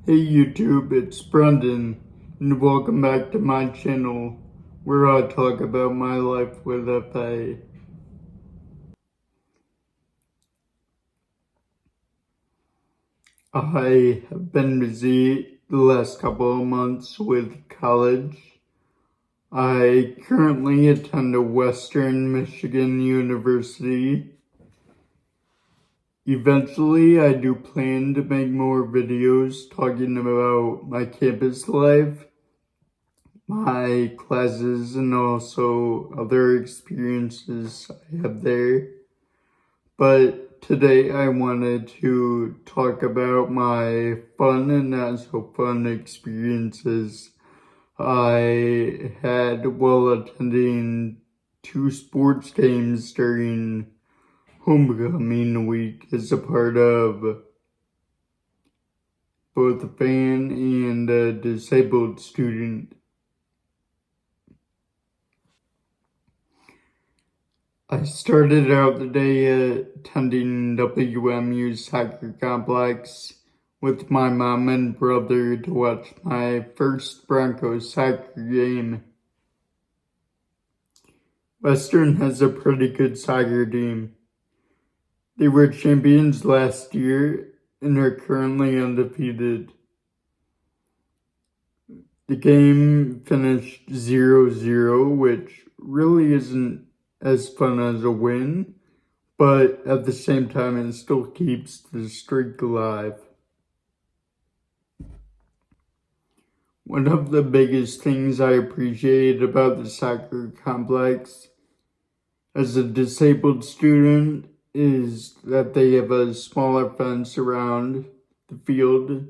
Hey YouTube, it's Brendan, and welcome back to my channel, where I talk about my life with FA. I have been busy the last couple of months with college. I currently attend a Western Michigan University. Eventually, I do plan to make more videos talking about my campus life, my classes, and also other experiences I have there. But today I wanted to talk about my fun and not so fun experiences I had while attending two sports games during homecoming week as a part of both a fan and a disabled student. I started out the day attending WMU soccer complex with my mom and brother to watch my first Broncos soccer game. Western has a pretty good soccer team. They were champions last year and are currently undefeated. The game finished 0-0, which really isn't as fun as a win, but at the same time it still keeps the streak alive. One of the biggest things I appreciate about the soccer complex as a disabled student is that they have a smaller fence around the field.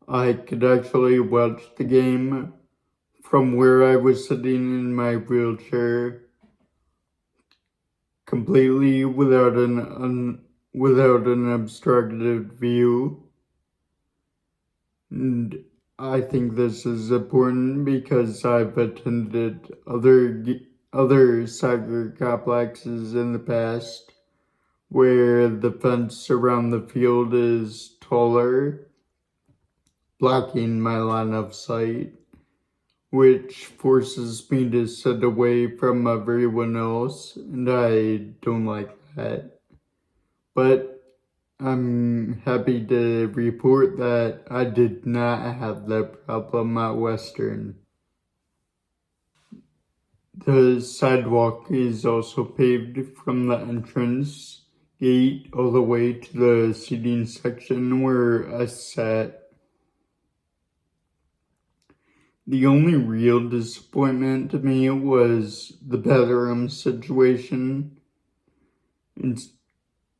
I could actually watch the game from where I was sitting in my wheelchair completely without an obstructed view. And I think this is important because I've attended other soccer complexes in the past where the fence around the field is taller, blocking my line of sight, which forces me to sit away from everyone else, and I don't like that. But I'm happy to report that I did not have that problem at Western. The sidewalk is also paved from the entrance gate all the way to the seating section where I sat. The only real disappointment to me was the bathroom situation.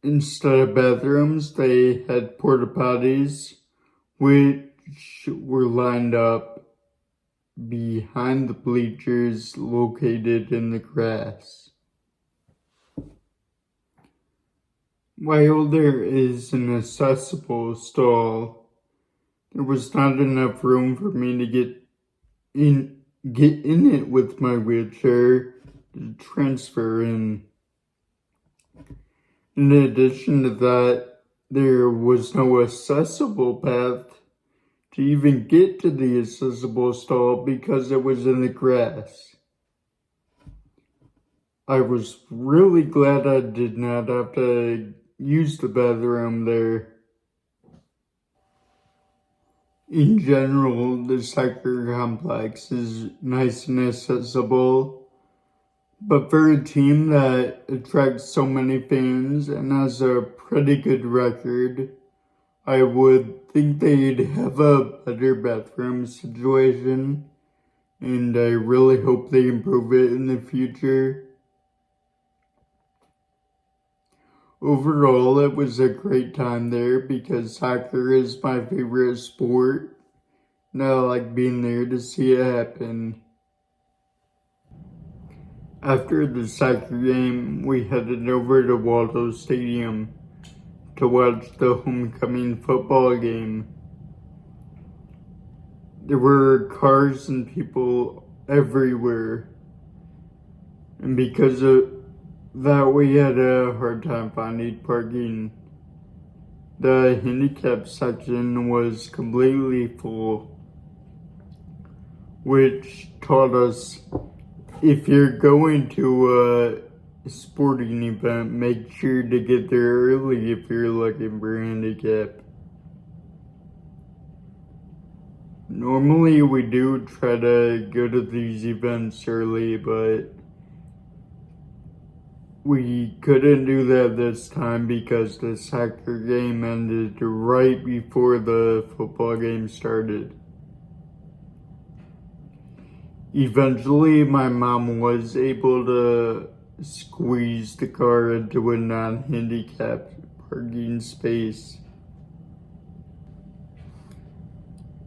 Instead of bathrooms, they had porta potties, which were lined up behind the bleachers located in the grass. While there is an accessible stall, there was not enough room for me to get in it with my wheelchair to transfer in. In addition to that, there was no accessible path to even get to the accessible stall because it was in the grass. I was really glad I did not have to use the bathroom there. In general, the soccer complex is nice and accessible, but for a team that attracts so many fans and has a pretty good record, I would think they'd have a better bathroom situation, and I really hope they improve it in the future. Overall, it was a great time there because soccer is my favorite sport, and I like being there to see it happen. After the soccer game, we headed over to Waldo Stadium to watch the homecoming football game. There were cars and people everywhere, and because of that, we had a hard time finding parking. the handicap section was completely full, which taught us if you're going to a sporting event, make sure to get there early if you're looking for handicap. Normally we do try to go to these events early, but we couldn't do that this time because the soccer game ended right before the football game started. Eventually, my mom was able to squeeze the car into a non-handicapped parking space.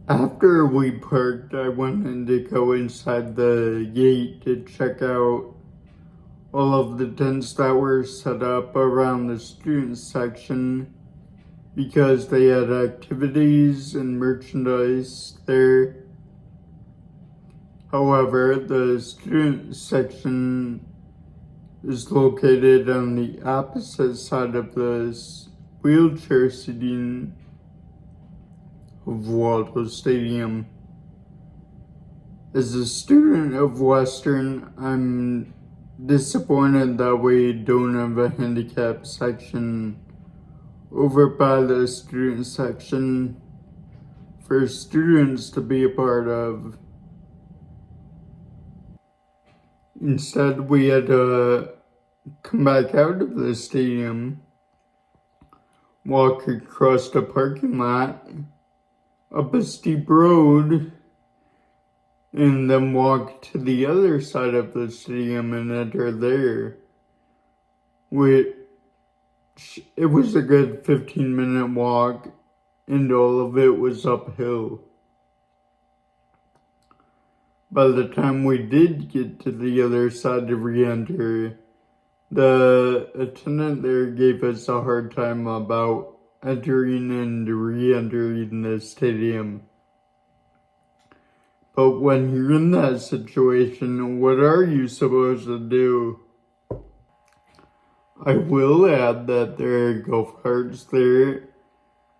After we parked, I went in to go inside the gate to check out all of the tents that were set up around the student section because they had activities and merchandise there. However, the student section is located on the opposite side of the wheelchair seating of Waldo Stadium. As a student of Western, I'm disappointed that we don't have a handicap section over by the student section for students to be a part of. Instead, we had to come back out of the stadium, walk across the parking lot, up a steep road, and then walk to the other side of the stadium and enter there. Which it was a good 15-minute walk, and all of it was uphill. By the time we did get to the other side to re-enter, the attendant there gave us a hard time about entering and re-entering the stadium. But when you're in that situation, what are you supposed to do? I will add that there are golf carts there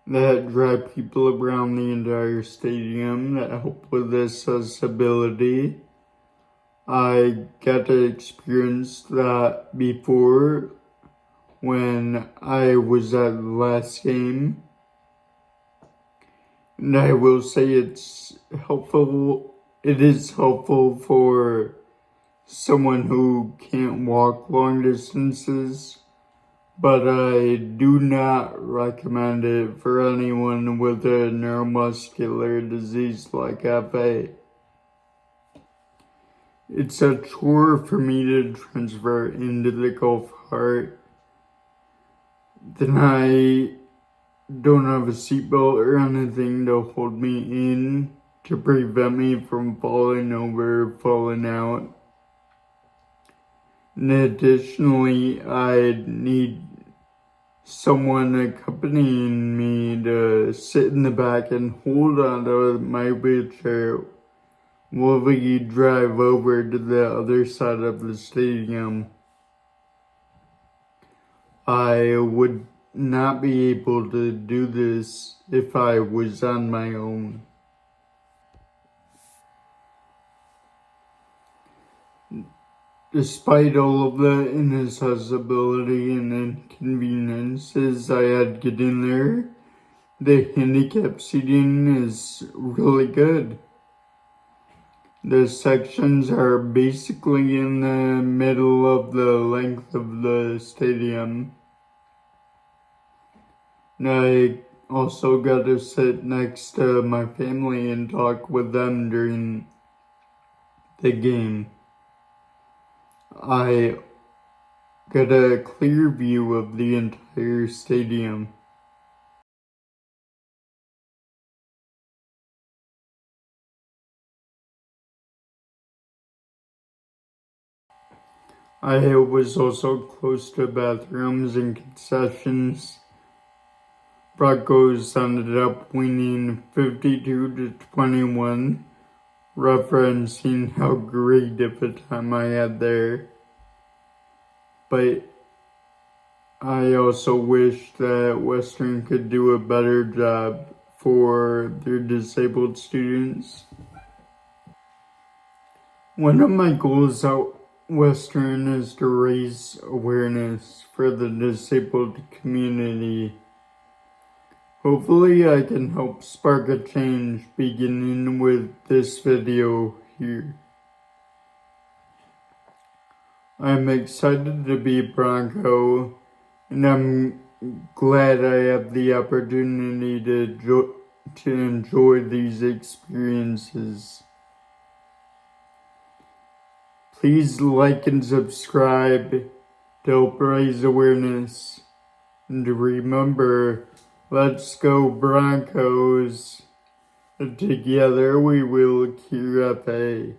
that drive people around the entire stadium that help with accessibility. I got to experience that before when I was at the last game. And I will say it's helpful. It is helpful for someone who can't walk long distances, but I do not recommend it for anyone with a neuromuscular disease like FA. It's a chore for me to transfer into the golf cart. Then I don't have a seatbelt or anything to hold me in to prevent me from falling over, falling out. And additionally, I need someone accompanying me to sit in the back and hold onto my wheelchair while we drive over to the other side of the stadium. I would not be able to do this if I was on my own. Despite all of the inaccessibility and inconveniences I had getting there, the handicap seating is really good. The sections are basically in the middle of the length of the stadium. And I also got to sit next to my family and talk with them during the game. I got a clear view of the entire stadium. I was also close to bathrooms and concessions. Broncos ended up winning 52-21, referencing how great of a time I had there. But I also wish that Western could do a better job for their disabled students. One of my goals at Western is to raise awareness for the disabled community. Hopefully I can help spark a change beginning with this video here. I'm excited to be Bronco, and I'm glad I have the opportunity to enjoy these experiences. Please like and subscribe to help raise awareness. And remember, let's go Broncos. Together we will QFA.